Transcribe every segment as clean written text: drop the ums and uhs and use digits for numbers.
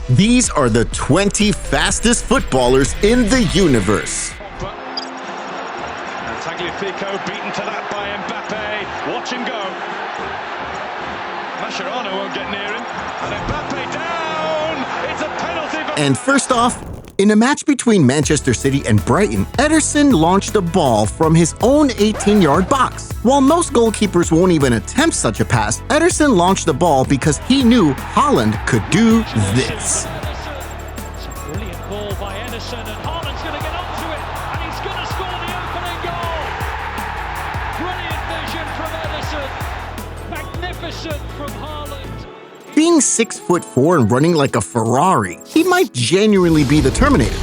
These are the 20 fastest footballers in the universe. Tagliafico beaten to that by Mbappe. Watch him go. Mascherano won't get near him. And Mbappe down! It's a penalty. And first off, in a match between Manchester City and Brighton, Ederson launched a ball from his own 18-yard box. While most goalkeepers won't even attempt such a pass, Ederson launched the ball because he knew Haaland could do this. It's a brilliant ball by Ederson, and Haaland's going to get onto it, and he's going to score the opening goal. Brilliant vision from Ederson. Magnificent from Haaland. Being 6'4" and running like a Ferrari, he might genuinely be the Terminator.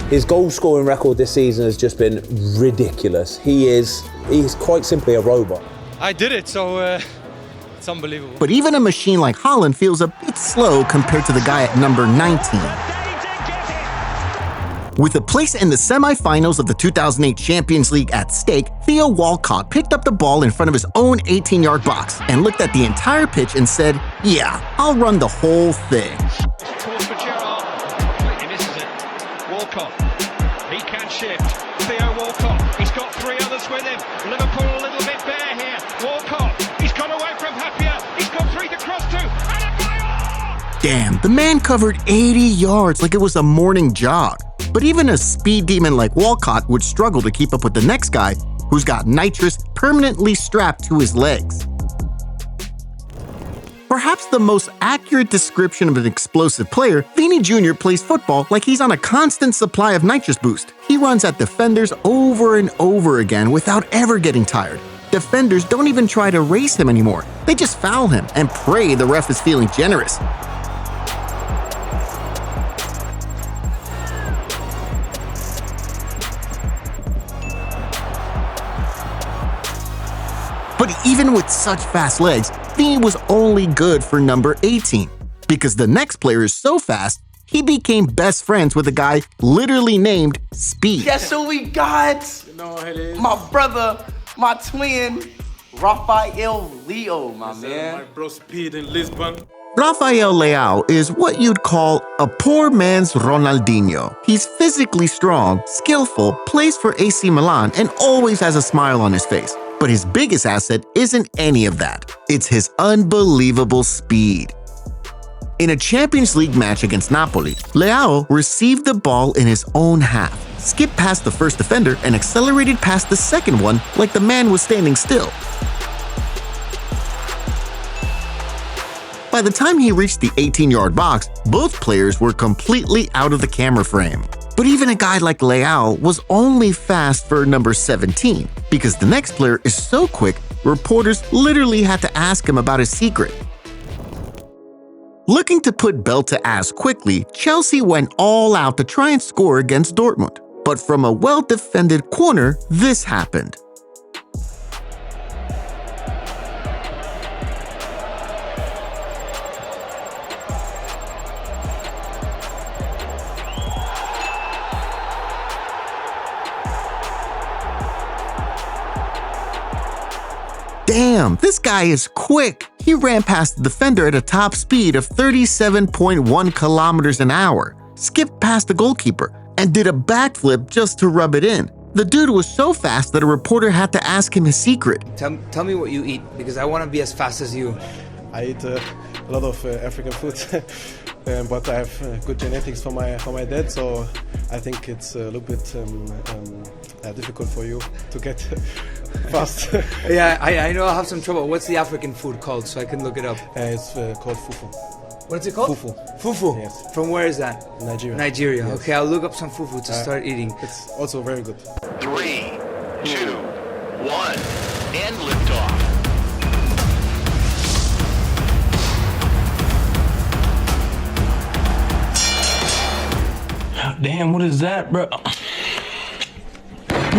His goal-scoring record this season has just been ridiculous. He's quite simply a robot. I did it, so it's unbelievable. But even a machine like Haaland feels a bit slow compared to the guy at number 19. With a place in the semi-finals of the 2008 Champions League at stake, Theo Walcott picked up the ball in front of his own 18-yard box and looked at the entire pitch and said, "Yeah, I'll run the whole thing." Calls for Gerrard. Completely misses it. Walcott. He can shift. Theo Walcott. He's got three others with him. Liverpool a little bit bare here. Walcott. He's gone away from Happier. He's got three to cross to. And a goal! Damn, the man covered 80 yards like it was a morning jog. But even a speed demon like Walcott would struggle to keep up with the next guy, who's got nitrous permanently strapped to his legs. Perhaps the most accurate description of an explosive player, Vini Jr. plays football like he's on a constant supply of nitrous boost. He runs at defenders over and over again without ever getting tired. Defenders don't even try to race him anymore. They just foul him and pray the ref is feeling generous. But even with such fast legs, Vini was only good for number 18, because the next player is so fast, he became best friends with a guy literally named Speed. Guess who we got? My brother, my twin, Rafael Leao, my man. My bro Speed in Lisbon. Rafael Leao is what you'd call a poor man's Ronaldinho. He's physically strong, skillful, plays for AC Milan, and always has a smile on his face. But his biggest asset isn't any of that. It's his unbelievable speed. In a Champions League match against Napoli, Leao received the ball in his own half, skipped past the first defender, and accelerated past the second one like the man was standing still. By the time he reached the 18-yard box, both players were completely out of the camera frame. But even a guy like Leao was only fast for number 17, because the next player is so quick, reporters literally had to ask him about his secret. Looking to put Bale to ass quickly, Chelsea went all out to try and score against Dortmund. But from a well-defended corner, this happened. Damn, this guy is quick. He ran past the defender at a top speed of 37.1 kilometers an hour, skipped past the goalkeeper, and did a backflip just to rub it in. The dude was so fast that a reporter had to ask him his secret. Tell me what you eat, because I want to be as fast as you. I eat a lot of African food, but I have good genetics from my dad, so I think it's a little bit difficult for you to get fast. Yeah, I know I'll have some trouble. What's the African food called, so I can look it up? It's called fufu. What's it called? Fufu. Fufu? Yes. From where is that? Nigeria. Nigeria. Yes. Okay, I'll look up some fufu to start eating. It's also very good. 3, 2, 1, and liftoff. Damn, what is that, bro?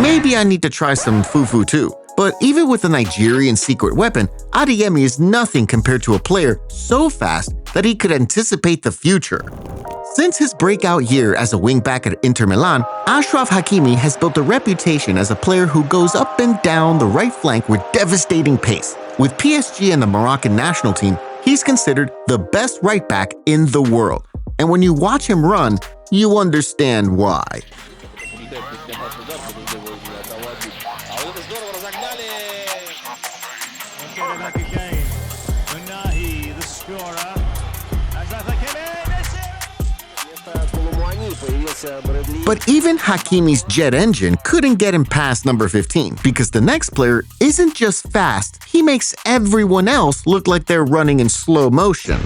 Maybe I need to try some fufu too. But even with the Nigerian secret weapon, Adeyemi is nothing compared to a player so fast that he could anticipate the future. Since his breakout year as a wingback at Inter Milan, Achraf Hakimi has built a reputation as a player who goes up and down the right flank with devastating pace. With PSG and the Moroccan national team, He's considered the best right back in the world. And when you watch him run, you understand why. But even Hakimi's jet engine couldn't get him past number 15 because the next player isn't just fast, he makes everyone else look like they're running in slow motion.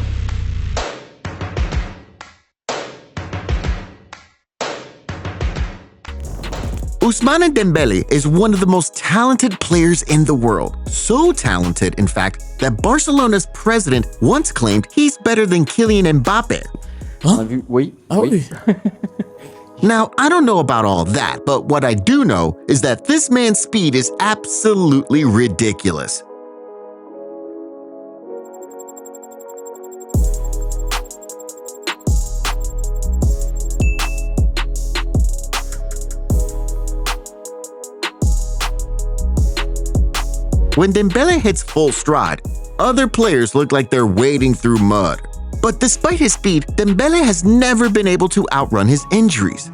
Ousmane Dembele is one of the most talented players in the world. So talented, in fact, that Barcelona's president once claimed he's better than Kylian Mbappe. Now, I don't know about all that, but what I do know is that this man's speed is absolutely ridiculous. When Dembele hits full stride, other players look like they're wading through mud. But despite his speed, Dembele has never been able to outrun his injuries.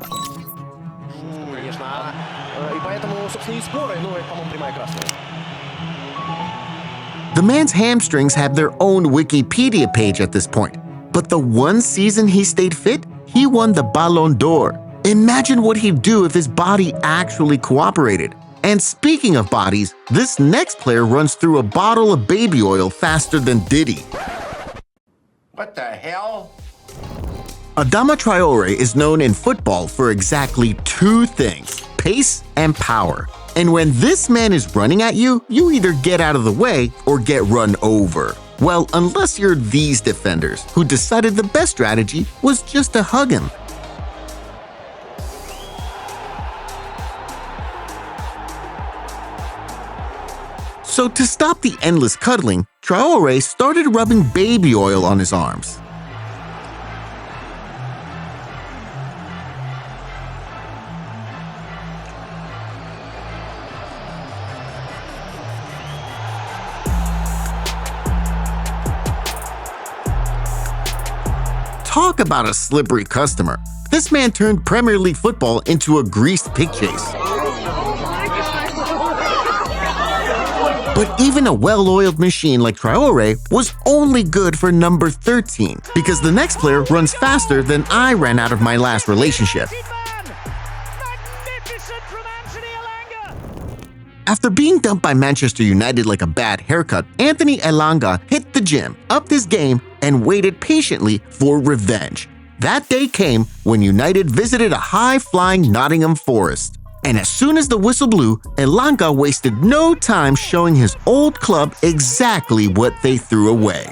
The man's hamstrings have their own Wikipedia page at this point. But the one season he stayed fit, he won the Ballon d'Or. Imagine what he'd do if his body actually cooperated. And speaking of bodies, this next player runs through a bottle of baby oil faster than Diddy. What the hell? Adama Traore is known in football for exactly two things: pace and power. And when this man is running at you, you either get out of the way or get run over. Well, unless you're these defenders who decided the best strategy was just to hug him. So to stop the endless cuddling, Traore started rubbing baby oil on his arms. Talk about a slippery customer. This man turned Premier League football into a greased pig chase. But even a well-oiled machine like Traore was only good for number 13 because the next player runs faster than I ran out of my last relationship. After being dumped by Manchester United like a bad haircut, Anthony Elanga hit the gym, upped his game, and waited patiently for revenge. That day came when United visited a high-flying Nottingham Forest. And as soon as the whistle blew, Elanga wasted no time showing his old club exactly what they threw away.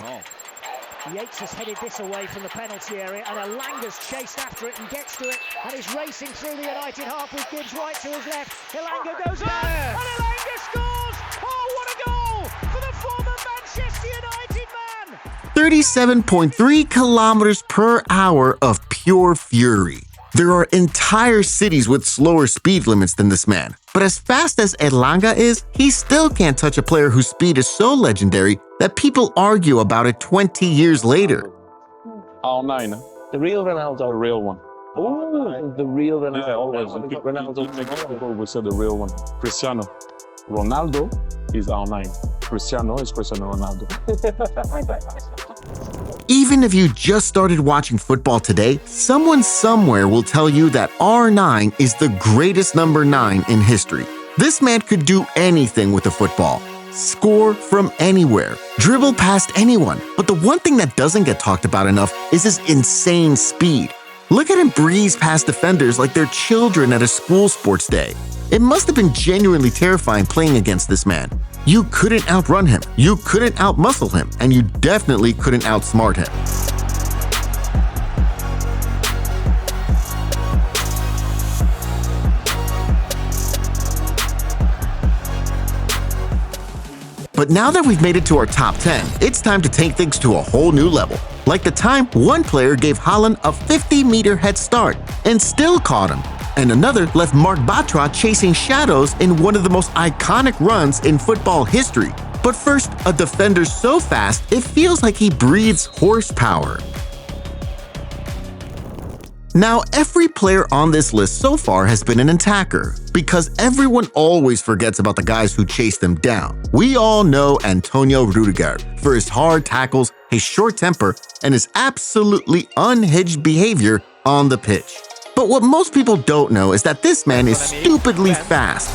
Yates has headed this away from the penalty area, and Elanga's chased after it and gets to it, and is racing through the United half with Gibbs right to his left. Elanga goes on, and Elanga scores! Oh, what a goal for the former Manchester United man! 37.3 kilometers per hour of pure fury. There are entire cities with slower speed limits than this man. But as fast as Elanga is, he still can't touch a player whose speed is so legendary that people argue about it 20 years later. R9. The real Ronaldo. The real one. Oh, the real Ronaldo. Yeah, always. Ronaldo. We said the real one. Cristiano Ronaldo is R9. Cristiano is Cristiano Ronaldo. Even if you just started watching football today, someone somewhere will tell you that R9 is the greatest number 9 in history. This man could do anything with a football. Score from anywhere, dribble past anyone. But the one thing that doesn't get talked about enough is his insane speed. Look at him breeze past defenders like they're children at a school sports day. It must have been genuinely terrifying playing against this man. You couldn't outrun him, you couldn't outmuscle him, and you definitely couldn't outsmart him. But now that we've made it to our top 10, it's time to take things to a whole new level. Like the time one player gave Haaland a 50-meter head start and still caught him, and another left Marc Bartra chasing shadows in one of the most iconic runs in football history. But first, a defender so fast, it feels like he breathes horsepower. Now, every player on this list so far has been an attacker, because everyone always forgets about the guys who chase them down. We all know Antonio Rudiger for his hard tackles, his short temper, and his absolutely unhinged behavior on the pitch. But what most people don't know is that this man is stupidly fast.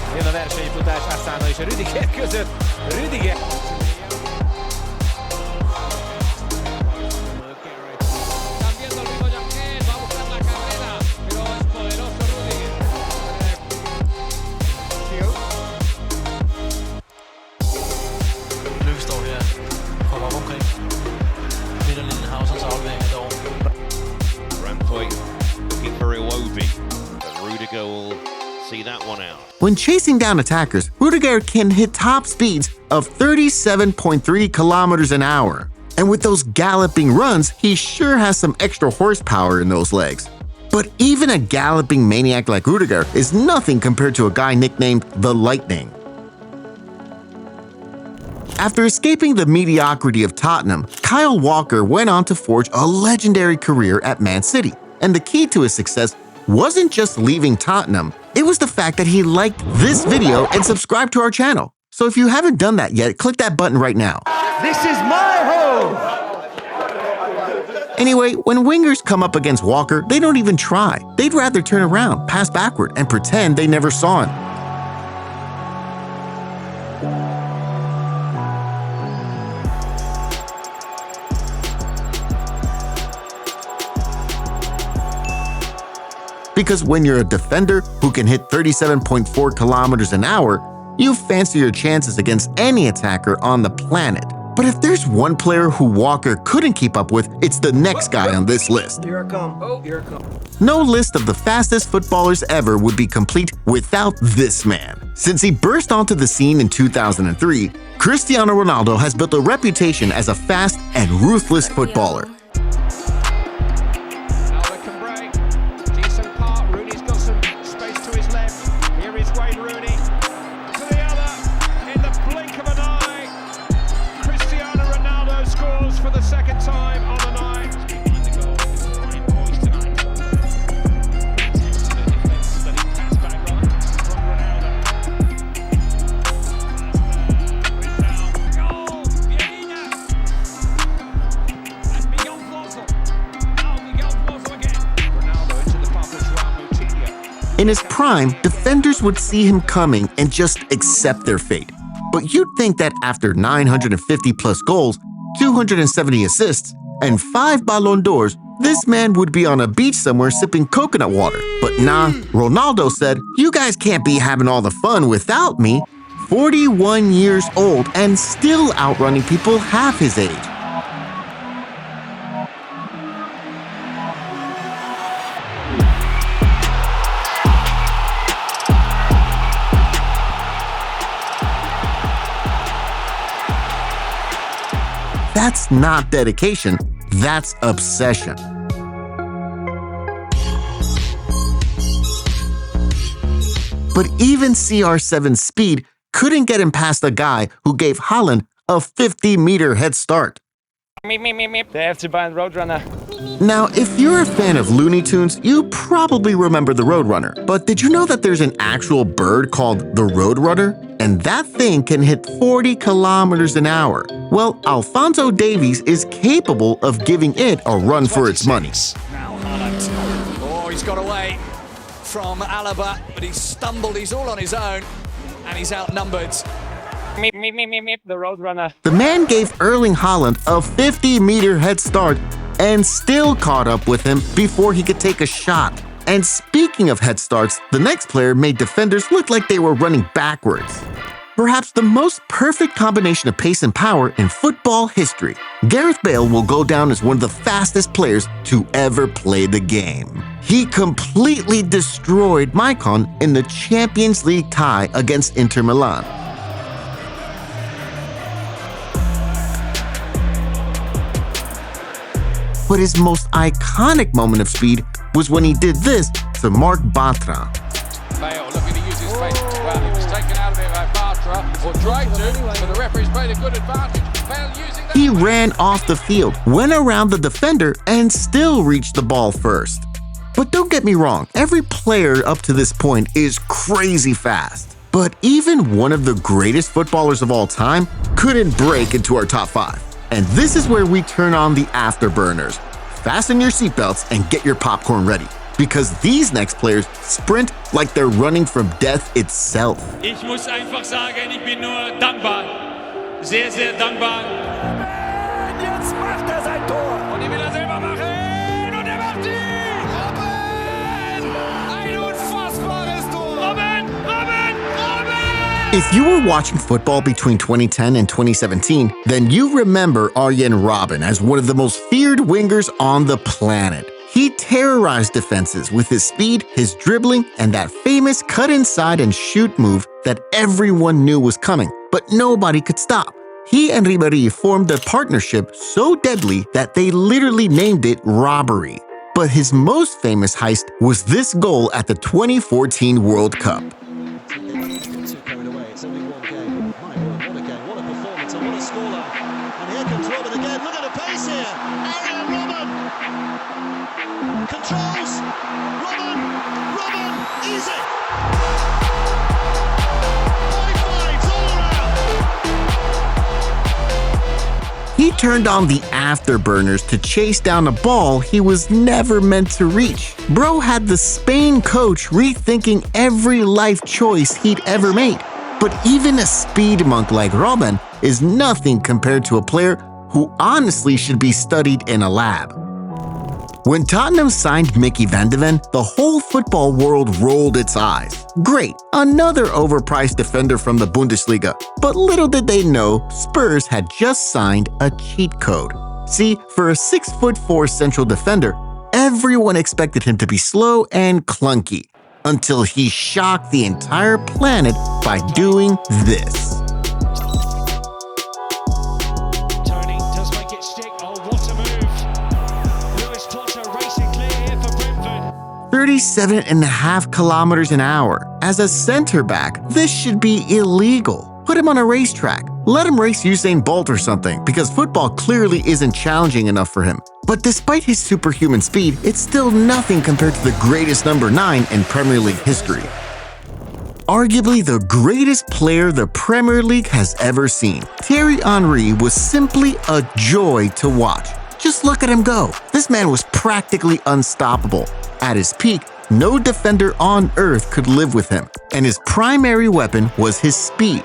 Rudiger will see that one out. When chasing down attackers, Rudiger can hit top speeds of 37.3 kilometers an hour. And with those galloping runs, he sure has some extra horsepower in those legs. But even a galloping maniac like Rudiger is nothing compared to a guy nicknamed the Lightning. After escaping the mediocrity of Tottenham, Kyle Walker went on to forge a legendary career at Man City. And the key to his success wasn't just leaving Tottenham, it was the fact that he liked this video and subscribed to our channel. So if you haven't done that yet, click that button right now. This is my home! Anyway, when wingers come up against Walker, they don't even try. They'd rather turn around, pass backward, and pretend they never saw him. Because when you're a defender who can hit 37.4 kilometers an hour, you fancy your chances against any attacker on the planet. But if there's one player who Walker couldn't keep up with, it's the next guy on this list. Here I come. Oh, here I come. No list of the fastest footballers ever would be complete without this man. Since he burst onto the scene in 2003, Cristiano Ronaldo has built a reputation as a fast and ruthless footballer. In his prime, defenders would see him coming and just accept their fate. But you'd think that after 950 plus goals, 270 assists, and 5 Ballon d'Ors, this man would be on a beach somewhere sipping coconut water. But nah, Ronaldo said, "You guys can't be having all the fun without me." 41 years old and still outrunning people half his age. That's not dedication, that's obsession. But even CR7's speed couldn't get him past a guy who gave Haaland a 50-meter head start. They have to buy a roadrunner. Now, if you're a fan of Looney Tunes, you probably remember the Roadrunner. But did you know that there's an actual bird called the Roadrunner? And that thing can hit 40 kilometers an hour. Well, Alphonso Davies is capable of giving it a run for its money. Now Haaland. Oh, he's got away from Alaba, but he's stumbled, he's all on his own, and he's outnumbered. The roadrunner. The man gave Erling Haaland a 50-meter head start and still caught up with him before he could take a shot. And speaking of head starts, the next player made defenders look like they were running backwards. Perhaps the most perfect combination of pace and power in football history. Gareth Bale will go down as one of the fastest players to ever play the game. He completely destroyed Maicon in the Champions League tie against Inter Milan. But his most iconic moment of speed was when he did this to Marc Bartra. Bale looking to use his face. Well, he was taken out of it by Bartra, or Tried to, but the referee's made a good advantage. Bale using that. He ran off the field, went around the defender, and still reached the ball first. But don't get me wrong, every player up to this point is crazy fast. But even one of the greatest footballers of all time couldn't break into our top 5. And this is where we turn on the afterburners. Fasten your seatbelts and get your popcorn ready, because these next players sprint like they're running from death itself. Ich muss einfach sagen, ich bin nur dankbar. Sehr, sehr dankbar. Jetzt macht sein Tor. Und die will selber machen. Und macht die. Robben! Ein unfassbares Tor. Robben! Robben! Robben! If you were watching football between 2010 and 2017, then you remember Arjen Robben as one of the most feared wingers on the planet. He terrorized defenses with his speed, his dribbling, and that famous cut inside and shoot move that everyone knew was coming, but nobody could stop. He and Ribéry formed a partnership so deadly that they literally named it Robbery. But his most famous heist was this goal at the 2014 World Cup. Controls! Robben! Easy! High fives all around! He turned on the afterburners to chase down a ball he was never meant to reach. Bro had the Spain coach rethinking every life choice he'd ever made. But even a speed monk like Robben is nothing compared to a player who honestly should be studied in a lab. When Tottenham signed Micky van de Ven, the whole football world rolled its eyes. Great, another overpriced defender from the Bundesliga. But little did they know, Spurs had just signed a cheat code. See, for a 6'4" central defender, everyone expected him to be slow and clunky, until he shocked the entire planet by doing this. 37.5 kilometers an hour. As a center back, this should be illegal. Put him on a racetrack. Let him race Usain Bolt or something, because football clearly isn't challenging enough for him. But despite his superhuman speed, it's still nothing compared to the greatest number 9 in Premier League history. Arguably the greatest player the Premier League has ever seen, Thierry Henry was simply a joy to watch. Just look at him go. This man was practically unstoppable. At his peak, no defender on earth could live with him, and his primary weapon was his speed.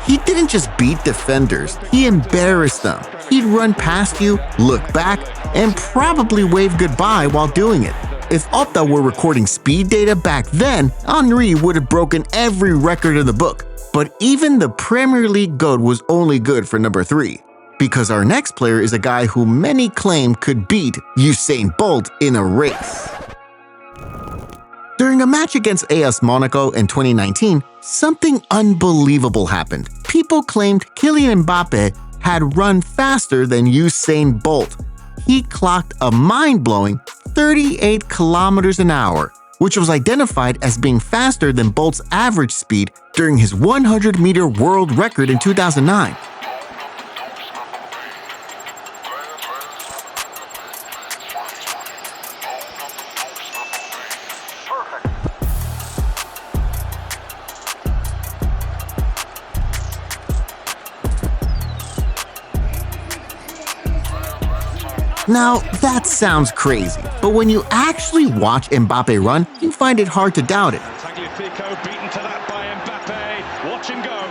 He didn't just beat defenders, he embarrassed them. He'd run past you, look back, and probably wave goodbye while doing it. If Opta were recording speed data back then, Henry would have broken every record in the book. But even the Premier League GOAT was only good for number 3. Because our next player is a guy who many claim could beat Usain Bolt in a race. During a match against AS Monaco in 2019, something unbelievable happened. People claimed Kylian Mbappe had run faster than Usain Bolt. He clocked a mind-blowing 38 kilometers an hour, which was identified as being faster than Bolt's average speed during his 100-meter world record in 2009. Now, that sounds crazy, but when you actually watch Mbappe run, you find it hard to doubt it. Tagliafico beaten to that by Mbappe. Watch him go.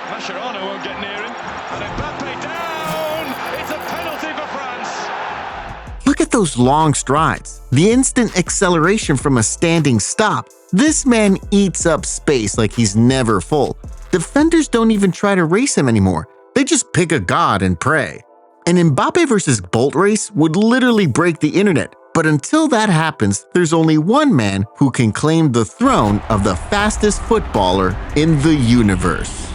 Mascherano won't get near him. And Mbappe down! It's a penalty for France. Look at those long strides, the instant acceleration from a standing stop. This man eats up space like he's never full. Defenders don't even try to race him anymore. They just pick a god and pray. An Mbappe versus Bolt race would literally break the internet. But until that happens, there's only one man who can claim the throne of the fastest footballer in the universe.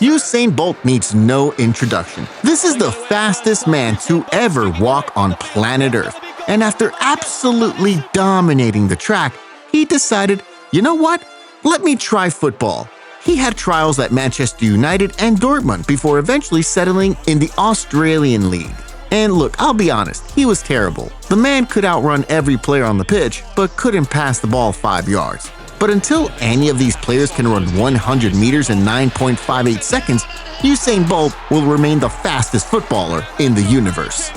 Usain Bolt needs no introduction. This is the fastest man to ever walk on planet Earth. And after absolutely dominating the track, he decided, you know what? Let me try football. He had trials at Manchester United and Dortmund before eventually settling in the Australian League. And look, I'll be honest, he was terrible. The man could outrun every player on the pitch, but couldn't pass the ball 5 yards. But until any of these players can run 100 meters in 9.58 seconds, Usain Bolt will remain the fastest footballer in the universe.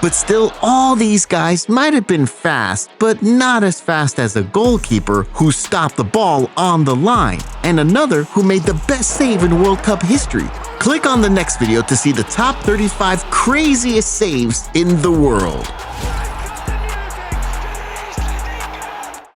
But still, all these guys might have been fast, but not as fast as a goalkeeper who stopped the ball on the line, and another who made the best save in World Cup history. Click on the next video to see the top 35 craziest saves in the world.